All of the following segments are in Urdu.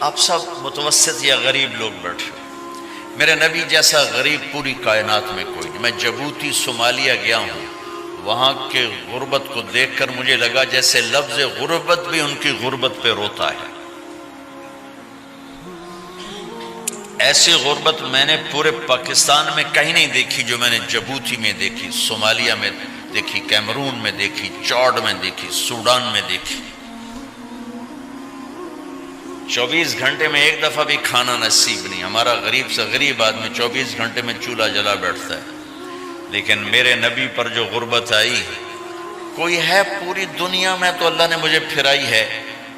آپ سب متوسط یا غریب لوگ بیٹھے ہو، میرے نبی جیسا غریب پوری کائنات میں کوئی نہیں۔ میں جبوتی صومالیہ گیا ہوں، وہاں کے غربت کو دیکھ کر مجھے لگا جیسے لفظ غربت بھی ان کی غربت پہ روتا ہے۔ ایسی غربت میں نے پورے پاکستان میں کہیں نہیں دیکھی جو میں نے جبوتی میں دیکھی، صومالیہ میں دیکھی، کیمرون میں دیکھی، چاڈ میں دیکھی، سوڈان میں دیکھی۔ 24 گھنٹے میں ایک دفعہ بھی کھانا نصیب نہیں۔ ہمارا غریب سے غریب آدمی 24 گھنٹے میں چولہا جلا بیٹھتا ہے، لیکن میرے نبی پر جو غربت آئی، کوئی ہے پوری دنیا میں تو اللہ نے مجھے پھرائی ہے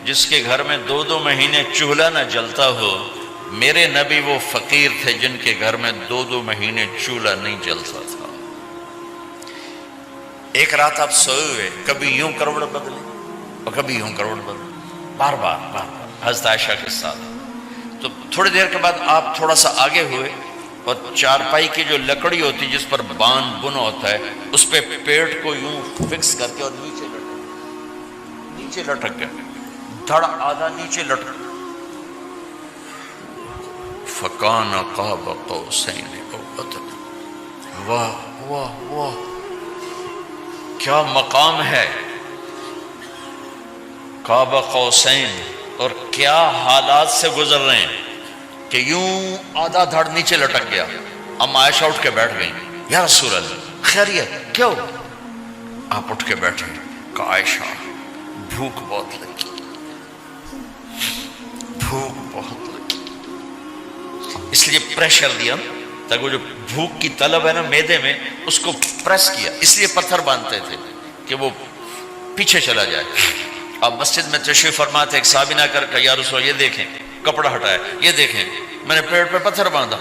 جس کے گھر میں 2 مہینے چولہا نہ جلتا ہو۔ میرے نبی وہ فقیر تھے جن کے گھر میں 2 مہینے چولہا نہیں جلتا تھا۔ ایک رات آپ سوئے ہوئے، کبھی یوں کروڑ بدلے اور کبھی یوں کروڑ بدلے، بار بار حضرت عائشہ کے ساتھ۔ تو تھوڑی دیر کے بعد آپ تھوڑا سا آگے ہوئے اور چارپائی کی جو لکڑی ہوتی جس پر بان بنا ہوتا ہے، اس پہ پیٹ کو یوں فکس کر کے اور نیچے لٹک گیا، دھڑ آدھا نیچے لٹک۔ فَكَانَ قَابَ قَوْسَيْنِ أَوْ أَدْنَىٰ۔ واہ واہ واہ، کیا مقام ہے قاب قوسین، اور کیا حالات سے گزر رہے ہیں کہ یوں آدھا دھڑ نیچے لٹک گیا۔ ام عائشہ اٹھ کے بیٹھ گئیں، یا رسول اللہ خیریت کیوں؟ آپ اٹھ کے بیٹھے، کہا عائشہ بھوک بہت لگی، بھوک بہت لگی، اس لیے پریشر دیا تاکہ وہ جو بھوک کی طلب ہے نا میدے میں، اس کو پریس کیا، اس لیے پتھر باندھتے تھے کہ وہ پیچھے چلا جائے۔ اب مسجد میں تشریف فرما تھے، ایک صحابی نہ کر کہ یا رسول اللہ یہ دیکھیں، کپڑا ہٹایا، یہ دیکھیں میں نے پیٹ پہ پتھر باندھا۔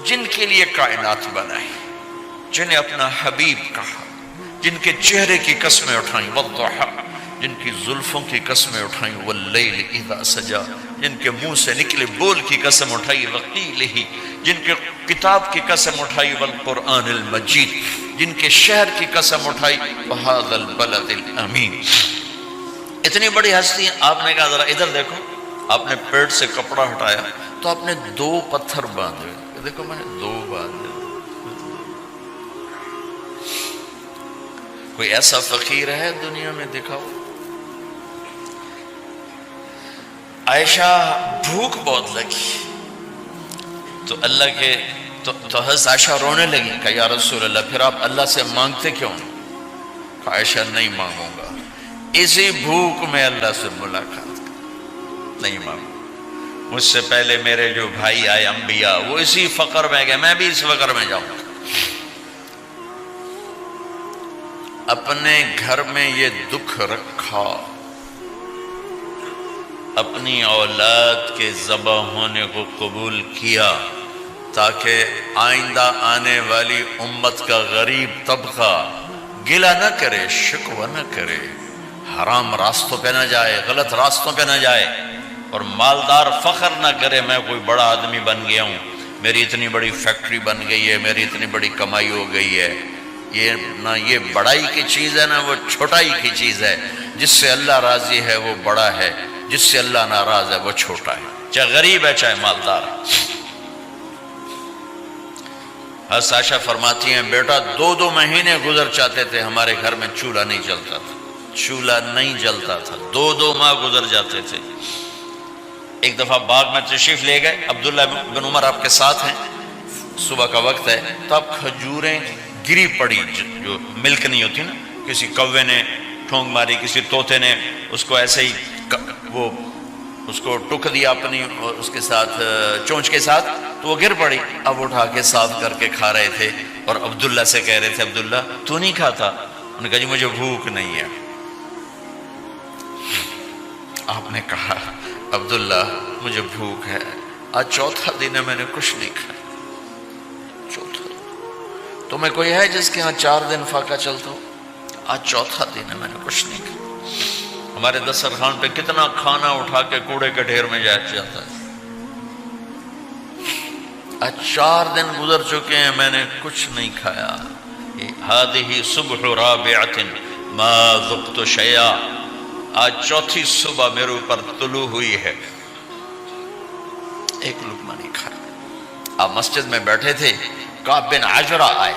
جن کے لیے کائنات بنائی، جنہیں اپنا حبیب کہا، جن کے چہرے کی قسمیں اٹھائیں، والضحیٰ، جن کی زلفوں کی قسمیں اٹھائیں، واللیل اذا سجا، جن کے منہ سے نکلے بول کی قسم اٹھائی، وقیلہ، جن کے کتاب کی قسم اٹھائی، والقرآن المجید، جن کے شہر کی قسم اٹھائی، وہذا البلد الامین۔ اتنی بڑی ہستی، آپ نے کہا ذرا ادھر دیکھو، آپ نے پیٹ سے کپڑا ہٹایا تو آپ نے 2 پتھر باندھے، دیکھو میں نے 2 باندھے۔ کوئی ایسا فقیر ہے دنیا میں؟ دکھاؤ۔ عائشہ بھوک بہت لگی تو اللہ کے تو حضرت عائشہ رونے لگی، کہ یا رسول اللہ پھر آپ اللہ سے مانگتے کیوں؟ کہ عائشہ نہیں مانگوں گا، اسی بھوک میں اللہ سے ملاقات نہیں مانگوں۔ مجھ سے پہلے میرے جو بھائی آئے انبیاء، وہ اسی فقر میں گئے، میں بھی اس فقر میں جاؤں گا۔ اپنے گھر میں یہ دکھ رکھا، اپنی اولاد کے ذبح ہونے کو قبول کیا تاکہ آئندہ آنے والی امت کا غریب طبقہ گلہ نہ کرے، شکوہ نہ کرے، حرام راستوں پہ نہ جائے، غلط راستوں پہ نہ جائے، اور مالدار فخر نہ کرے میں کوئی بڑا آدمی بن گیا ہوں، میری اتنی بڑی فیکٹری بن گئی ہے، میری اتنی بڑی کمائی ہو گئی ہے۔ یہ نہ یہ بڑائی کی چیز ہے، نہ وہ چھوٹائی کی چیز ہے۔ جس سے اللہ راضی ہے وہ بڑا ہے، جس سے اللہ ناراض ہے وہ چھوٹا ہے، چاہے غریب ہے چاہے مالدار ہے۔ حضرت عائشہ فرماتی ہیں بیٹا 2 مہینے گزر جاتے تھے، ہمارے گھر میں چولہا نہیں جلتا تھا، چولہا نہیں جلتا تھا، 2 ماہ گزر جاتے تھے۔ ایک دفعہ باغ میں تشریف لے گئے، عبداللہ بن عمر آپ کے ساتھ ہیں، صبح کا وقت ہے تو اب کھجوریں گری پڑی، جو ملک نہیں ہوتی نا، کسی کوے نے ٹھونگ ماری، کسی طوطے نے اس کو ایسے ہی وہ اس کو ٹک دیا اپنی اس کے ساتھ چونچ کے ساتھ، تو وہ گر پڑی۔ اب اٹھا کے صاف کر کے کھا رہے تھے اور عبداللہ سے کہہ رہے تھے عبداللہ تو نہیں کھاتا؟ انہوں نے کہا جی مجھے بھوک نہیں ہے۔ آپ نے کہا عبداللہ مجھے بھوک ہے، آج 4تھا دن ہے میں نے کچھ نہیں کھایا، 4تھا دن۔ تمہیں کوئی ہے جس کے ہاں 4 دن فاقہ چلتا ہو؟ آج 4تھا دن ہے میں نے کچھ نہیں کھایا۔ ہمارے دسترخوان پہ کتنا کھانا اٹھا کے کوڑے کے ڈھیر میں جاتا ہے، آج 4 دن گزر چکے ہیں میں نے کچھ نہیں کھایا۔ هذه صبح رابعة ما ذقت شيئا، آج چوتھی صبح میرے اوپر طلوع ہوئی ہے، ایک لقمہ نہیں کھایا۔ آپ مسجد میں بیٹھے تھے، کعب بن عجرہ آئے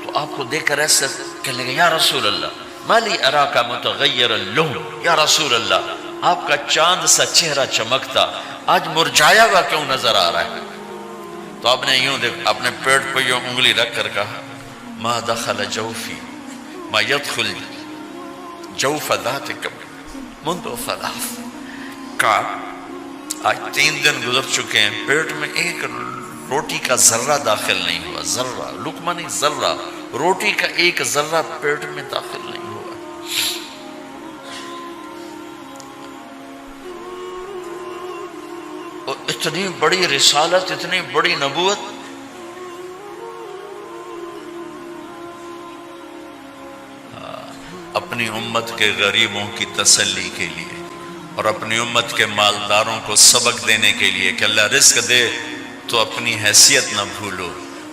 تو آپ کو دیکھ کر ایسے کہنے لگے یا رسول اللہ مالی اراکا متغیر اللون، یا رسول اللہ آپ کا چاند سا چہرہ چمکتا آج مرجھایا ہوا کیوں نظر آ رہا ہے؟ تو آپ نے یوں دیکھ اپنے پیٹ پہ یوں انگلی رکھ کر کہا ما دخل جوفی ما يدخل جوف ذاتک منذ ثلاث، کعب آج 3 دن گزر چکے ہیں، پیٹ میں ایک روٹی کا ذرہ داخل نہیں ہوا، ذرہ، لقمہ نہیں ذرہ، روٹی کا ایک ذرہ پیٹ میں داخل نہیں ہوا۔ اور اتنی بڑی رسالت، اتنی بڑی نبوت، اپنی امت کے غریبوں کی تسلی کے لیے اور اپنی امت کے مالداروں کو سبق دینے کے لیے کہ اللہ رزق دے تو اپنی حیثیت نہ بھولو،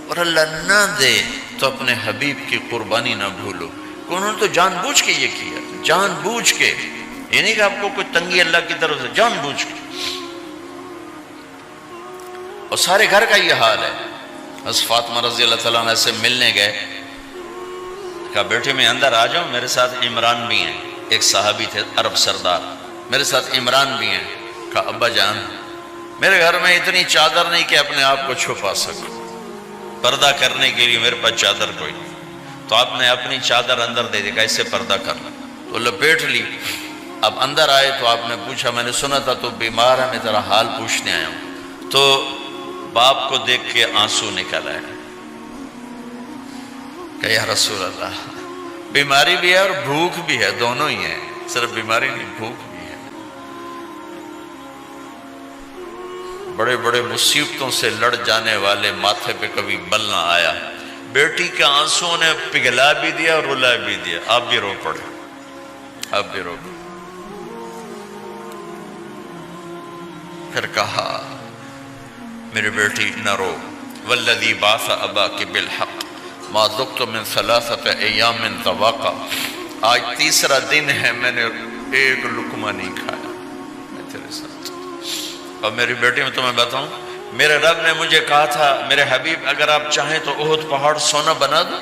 اور اللہ نہ دے تو اپنے حبیب کی قربانی نہ بھولو۔ انہوں نے تو جان بوجھ کے یہ کیا، جان بوجھ کے، یہ نہیں کہ آپ کو کوئی تنگی اللہ کی طرف سے، جان بوجھ کے۔ اور سارے گھر کا یہ حال ہے۔ حضرت فاطمہ رضی اللہ تعالیٰ عنہ سے ملنے گئے، کہا بیٹے میں اندر آ جاؤں، میرے ساتھ عمران بھی ہیں، ایک صحابی تھے عرب سردار، میرے ساتھ عمران بھی ہیں۔ کہا ابا جان میرے گھر میں اتنی چادر نہیں کہ اپنے آپ کو چھپا سکوں، پردہ کرنے کے لیے میرے پاس چادر کوئی نہیں، تو آپ نے اپنی چادر اندر دے دی، کہا اس سے پردہ کرنا، تو لپیٹ لی۔ اب اندر آئے تو آپ نے پوچھا میں نے سنا تھا تو بیمار ہے، میں تیرا حال پوچھنے آیا ہوں۔ تو باپ کو دیکھ کے آنسو نکل آئے کہ یا رسول اللہ بیماری بھی ہے اور بھوک بھی ہے، دونوں ہی ہیں، صرف بیماری نہیں بھوک بھی ہے۔ بڑے بڑے مصیبتوں سے لڑ جانے والے ماتھے پہ کبھی بل نہ آیا، بیٹی کے آنسوں نے پگھلا بھی دیا اور رلا بھی دیا، آپ بھی رو پڑے، آپ بھی رو پڑے۔ پھر کہا میری بیٹی نہ رو، والذی بعث اباک بالحق ما ذقت من 3 ایام طواقا، آج تیسرا دن ہے میں نے ایک لقمہ نہیں کھایا، میں تیرے ساتھ۔ اور میری بیٹی میں تمہیں بتاؤں، میرے رب نے مجھے کہا تھا میرے حبیب اگر آپ چاہیں تو احد پہاڑ سونا بنا دو،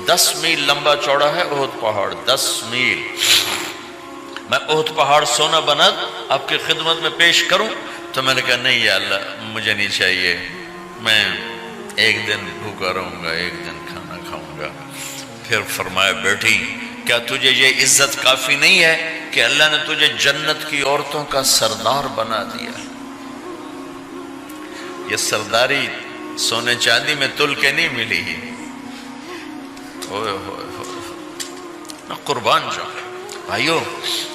10 میل لمبا چوڑا ہے احد پہاڑ، 10 میل، میں احد پہاڑ سونا بنا دوں آپ کی خدمت میں پیش کروں؟ تو میں نے کہا نہیں یا اللہ مجھے نہیں چاہیے، میں ایک دن بھوکا رہوں گا، ایک دن کھانا کھاؤں گا۔ پھر فرمایا بیٹی کیا تجھے یہ عزت کافی نہیں ہے کہ اللہ نے تجھے جنت کی عورتوں کا سردار بنا دیا؟ یہ سرداری سونے چاندی میں تل کے نہیں ملی، ہوئے ہوئے ہوئے میں قربان جاؤں۔ بھائیو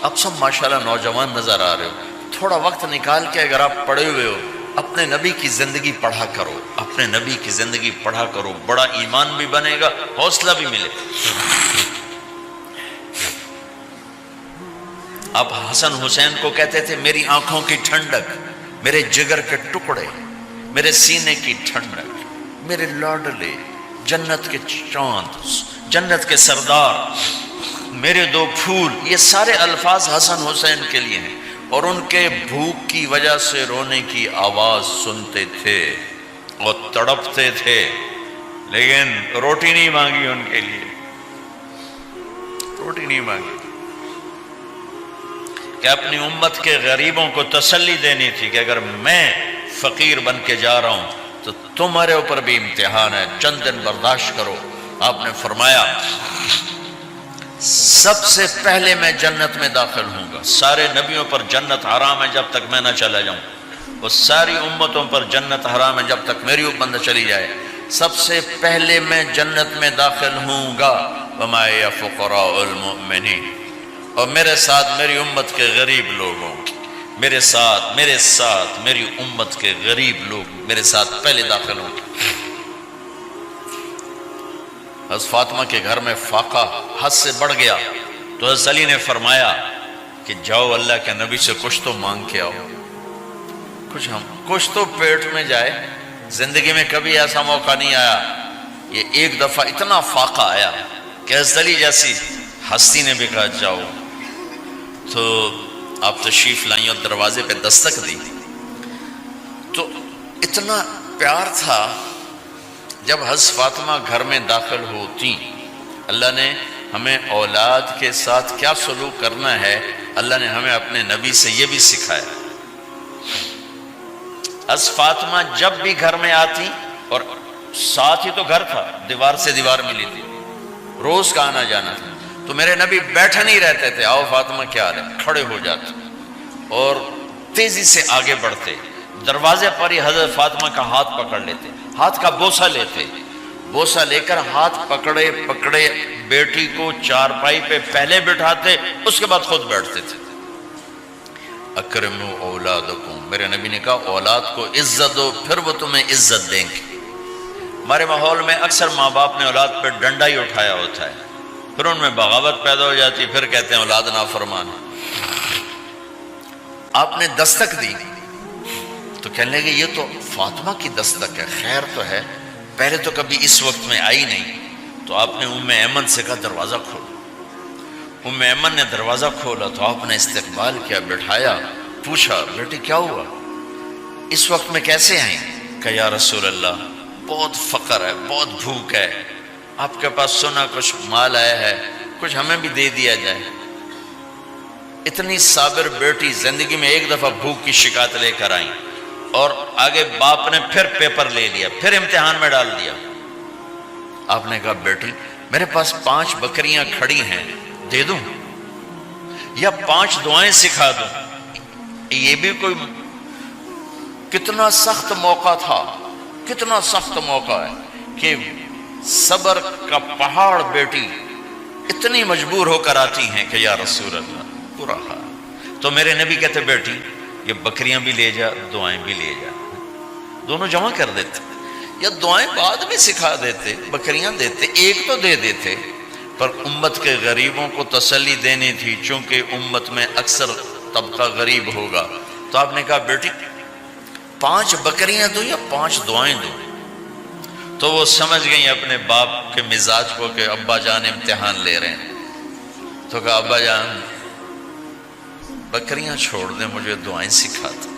اب سب ماشاءاللہ نوجوان نظر آ رہے ہو، تھوڑا وقت نکال کے اگر آپ پڑھے ہوئے ہو اپنے نبی کی زندگی پڑھا کرو، اپنے نبی کی زندگی پڑھا کرو، بڑا ایمان بھی بنے گا، حوصلہ بھی ملے۔ آپ حسن حسین کو کہتے تھے میری آنکھوں کی ٹھنڈک، میرے جگر کے ٹکڑے، میرے سینے کی ٹھنڈک، میرے لاڈلے، جنت کے چاند، جنت کے سردار، میرے 2 پھول، یہ سارے الفاظ حسن حسین کے لیے ہیں۔ اور ان کے بھوک کی وجہ سے رونے کی آواز سنتے تھے اور تڑپتے تھے، لیکن روٹی نہیں مانگی ان کے لیے، روٹی نہیں مانگی، کہ اپنی امت کے غریبوں کو تسلی دینی تھی کہ اگر میں فقیر بن کے جا رہا ہوں تو تمہارے اوپر بھی امتحان ہے، چند دن برداشت کرو۔ آپ نے فرمایا سب سے پہلے میں جنت میں داخل ہوں گا، سارے نبیوں پر جنت حرام ہے جب تک میں نہ چلا جاؤں، اور ساری امتوں پر جنت حرام ہے جب تک میری امت نہ چلی جائے، سب سے پہلے میں جنت میں داخل ہوں گا۔ وما یا فقراء المؤمنین، اور میرے ساتھ میری امت کے غریب لوگوں، میرے ساتھ میری امت کے غریب لوگ میرے ساتھ پہلے داخل ہوں گے۔ حضرت فاطمہ کے گھر میں فاقہ حد سے بڑھ گیا تو حضرت علی نے فرمایا کہ جاؤ اللہ کے نبی سے کچھ تو مانگ کے آؤ، کچھ تو پیٹ میں جائے۔ زندگی میں کبھی ایسا موقع نہیں آیا، یہ ایک دفعہ اتنا فاقہ آیا کہ حضرت علی جیسی ہستی نے بھی کہا جاؤ۔ تو آپ تشریف لائیں اور دروازے پہ دستک دی تو اتنا پیار تھا. جب حضرت فاطمہ گھر میں داخل ہوتی، اللہ نے ہمیں اولاد کے ساتھ کیا سلوک کرنا ہے اللہ نے ہمیں اپنے نبی سے یہ بھی سکھایا. حضرت فاطمہ جب بھی گھر میں آتی، اور ساتھ ہی تو گھر تھا، دیوار سے دیوار ملی تھی، روز کا آنا جانا تھا، تو میرے نبی بیٹھے نہیں رہتے تھے، آؤ فاطمہ کیا حال ہے، کھڑے ہو جاتے اور تیزی سے آگے بڑھتے. دروازے پر ہی حضرت فاطمہ کا ہاتھ پکڑ لیتے، ہاتھ کا بوسہ لیتے، بوسہ لے کر ہاتھ پکڑے پکڑے بیٹی کو چارپائی پہ پہلے بٹھاتے، اس کے بعد خود بیٹھتے تھے. اکرموا اولادکم، میرے نبی نے کہا اولاد کو عزت دو، پھر وہ تمہیں عزت دیں گے. ہمارے ماحول میں اکثر ماں باپ نے اولاد پہ ڈنڈا ہی اٹھایا ہوتا ہے، پھر ان میں بغاوت پیدا ہو جاتی، پھر کہتے ہیں اولاد نافرمان. آپ نے دستک دی تو کہنے لگے یہ تو فاطمہ کی دستک ہے، خیر تو ہے، پہلے تو کبھی اس وقت میں آئی نہیں. تو آپ نے ام ایمن سے کہا دروازہ کھولو. ام ایمن نے دروازہ کھولا تو آپ نے استقبال کیا، بٹھایا، پوچھا بیٹی کیا ہوا، اس وقت میں کیسے آئیں؟ کہ یا رسول اللہ بہت فقر ہے، بہت بھوک ہے، آپ کے پاس سنا کچھ مال آیا ہے، کچھ ہمیں بھی دے دیا جائے. اتنی صابر بیٹی زندگی میں ایک دفعہ بھوک کی شکایت لے کر آئیں، اور آگے باپ نے پھر پیپر لے لیا، پھر امتحان میں ڈال دیا. آپ نے کہا بیٹی میرے پاس 5 بکریاں کھڑی ہیں، دے دوں یا 5 دعائیں سکھا دوں؟ یہ بھی کوئی کتنا سخت موقع تھا، کتنا سخت موقع ہے کہ صبر کا پہاڑ بیٹی اتنی مجبور ہو کر آتی ہیں کہ یا رسول اللہ برا حال. تو میرے نبی کہتے بیٹی یہ بکریاں بھی لے جا، دعائیں بھی لے جا، دونوں جمع کر دیتے، یا دعائیں بعد میں سکھا دیتے، بکریاں دیتے، ایک تو دے دیتے. پر امت کے غریبوں کو تسلی دینی تھی، چونکہ امت میں اکثر طبقہ غریب ہوگا. تو آپ نے کہا بیٹی 5 بکریاں دوں یا 5 دعائیں دوں؟ تو وہ سمجھ گئیں اپنے باپ کے مزاج کو کہ ابا جان امتحان لے رہے ہیں. تو کہا ابا جان بکریاں چھوڑ دیں، مجھے دعائیں سکھا دیں،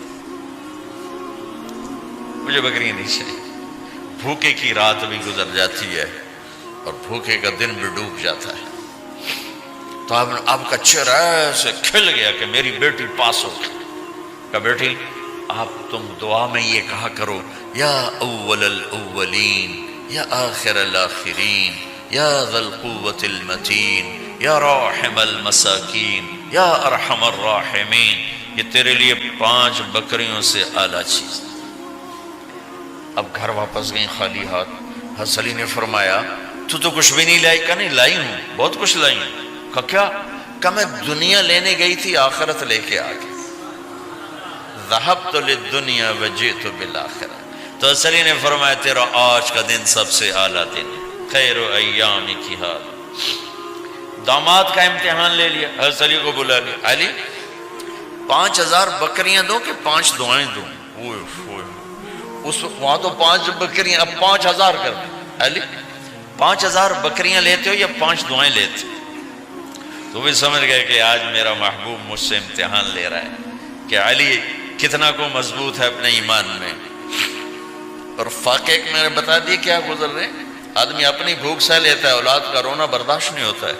مجھے بکریاں نہیں چاہیے. بھوکے کی رات بھی گزر جاتی ہے اور بھوکے کا دن بھی ڈوب جاتا ہے. تو آپ کا چہرہ ایسے کھل گیا کہ میری بیٹی پاس ہو گئی. کہا بیٹی آپ تم دعا میں یہ کہا کرو یا اول الاولین یا آخر الاخرین یا ذا القوة المتین یا راحم المساکین یا ارحم الراحمین. یہ تیرے لیے 5 بکریوں سے اعلیٰ چیز. اب گھر واپس گئیں خالی ہاتھ. حضرت علی نے فرمایا تو کچھ بھی نہیں لائی؟ کہا نہیں لائی ہوں، بہت کچھ لائی ہوں. کہا کیا؟ کہا میں دنیا لینے گئی تھی، آخرت لے کے آ گئی. ذهبت للدنیا وجئت بالآخرہ. تو حضرت علی نے فرمایا تیرا آج کا دن سب سے اعلیٰ دن، خیر ایام کی حال. داماد کا امتحان لے لیا، حضرت علی کو بلا لیا، علی 5000 بکریاں دو کہ 5 دعائیں دوں؟ اس وہاں تو 5 بکریاں، اب 5000 کر دیں. علی 5000 بکریاں لیتے ہو یا 5 دعائیں لیتے؟ تو بھی سمجھ گئے کہ آج میرا محبوب مجھ سے امتحان لے رہا ہے کہ علی کتنا کو مضبوط ہے اپنے ایمان میں. اور فاقے میں نے بتا دی کیا گزر رہے. آدمی اپنی بھوک سہ لیتا ہے، اولاد کا رونا برداشت نہیں ہوتا ہے.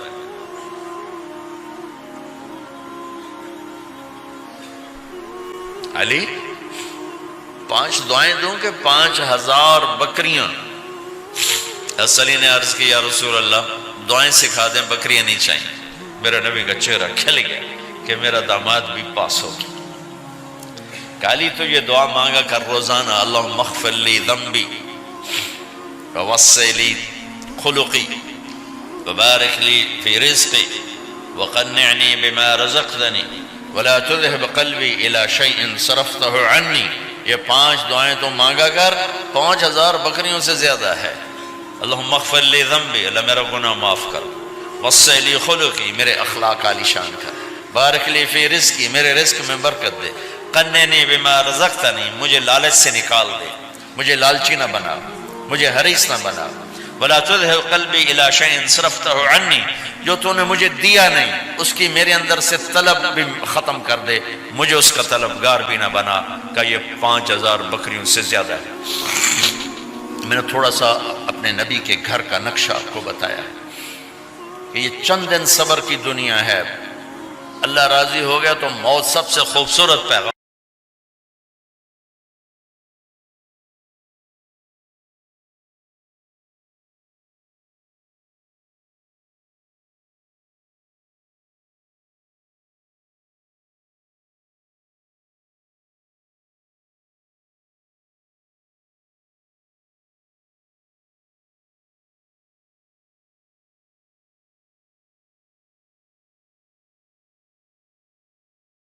علی 5 دعائیں دوں کہ 5000 بکریاں؟ حضرت علی نے عرض کی یا رسول اللہ دعائیں سکھا دیں، بکریاں نہیں چاہیے. میرا نبی کا چہرہ کھل گیا کہ میرا داماد بھی پاس ہو گیا. علی تو یہ دعا مانگا کر روزانہ، اللہم اغفر لی ذنبی ووسع لی خلقی وبارک لی فی رزقی وقنعنی بما رزقتنی ولا تذهب قلبی الی شیء صرفتہ عنی. یہ 5 دعائیں تو مانگا کر، 5000 بکریوں سے زیادہ ہے. اللہم اغفر لی ذنبی، اللہ میرا گناہ معاف کر. وسع لی خلقی، میرے اخلاق عالی شان کر. بارک لی فی رزقی، میرے رزق میں برکت دے. قنعنی بما رزقتنی، مجھے لالچ سے نکال دے، مجھے لالچی نہ بنا، مجھے حریص نہ بنا. ولا تذهب قلبی الی شیء صرفتہ عنی، جو تو نے مجھے دیا نہیں اس کی میرے اندر سے طلب بھی ختم کر دے، مجھے اس کا طلبگار بھی نہ بنا، کہ یہ 5000 بکریوں سے زیادہ ہے۔ میں نے تھوڑا سا اپنے نبی کے گھر کا نقشہ آپ کو بتایا کہ یہ چند دن صبر کی دنیا ہے، اللہ راضی ہو گیا تو موت سب سے خوبصورت پیغام